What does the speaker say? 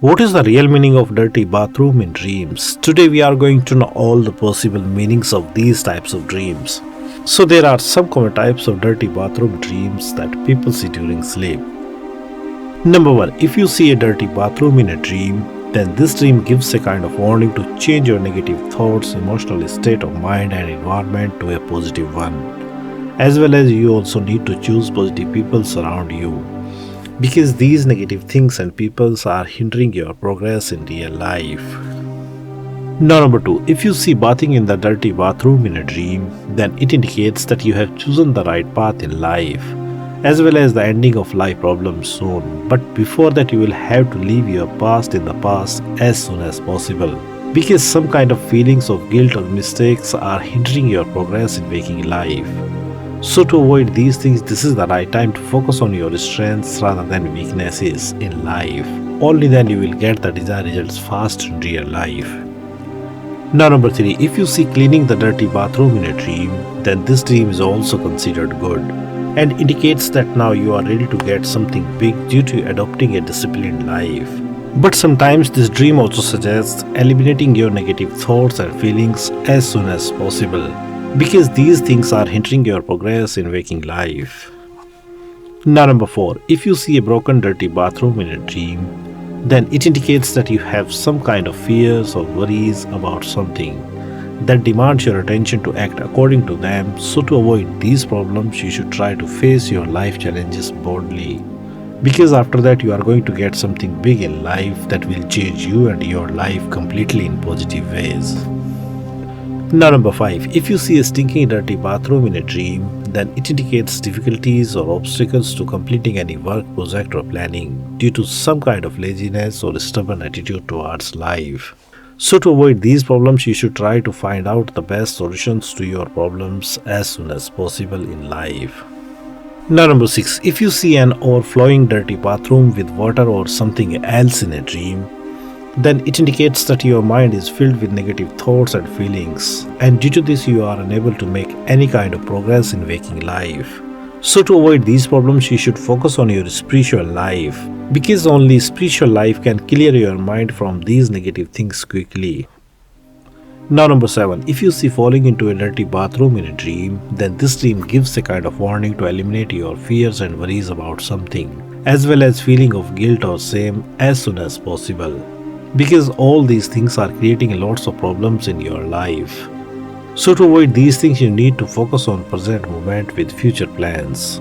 What is the real meaning of dirty bathroom in dreams? Today we are going to know all the possible meanings of these types of dreams. So there are some common types of dirty bathroom dreams that people see during sleep. Number 1. If you see a dirty bathroom in a dream, then this dream gives a kind of warning to change your negative thoughts, emotional state of mind and environment to a positive one. As well as you also need to choose positive people around you, because these negative things and peoples are hindering your progress in real life. Now number 2, if you see bathing in the dirty bathroom in a dream, then it indicates that you have chosen the right path in life, as well as the ending of life problems soon. But before that you will have to leave your past in the past as soon as possible, because some kind of feelings of guilt or mistakes are hindering your progress in waking life. So to avoid these things, this is the right time to focus on your strengths rather than weaknesses in life. Only then you will get the desired results fast in real life. Now number 3, if you see cleaning the dirty bathroom in a dream, then this dream is also considered good and indicates that now you are ready to get something big due to adopting a disciplined life. But sometimes this dream also suggests eliminating your negative thoughts and feelings as soon as possible, because these things are hindering your progress in waking life. Now number 4, if you see a broken dirty bathroom in a dream, then it indicates that you have some kind of fears or worries about something that demands your attention to act according to them. So to avoid these problems, you should try to face your life challenges boldly, because after that you are going to get something big in life that will change you and your life completely in positive ways. Now number 5, if you see a stinking dirty bathroom in a dream, then it indicates difficulties or obstacles to completing any work, project or planning due to some kind of laziness or stubborn attitude towards life. So to avoid these problems, you should try to find out the best solutions to your problems as soon as possible in life. Now number 6, if you see an overflowing dirty bathroom with water or something else in a dream, then it indicates that your mind is filled with negative thoughts and feelings, and due to this you are unable to make any kind of progress in waking life. So to avoid these problems, you should focus on your spiritual life, because only spiritual life can clear your mind from these negative things quickly. Now number 7, if you see falling into a dirty bathroom in a dream, then this dream gives a kind of warning to eliminate your fears and worries about something, as well as feeling of guilt or shame as soon as possible, because all these things are creating lots of problems in your life. So to avoid these things, you need to focus on present moment with future plans.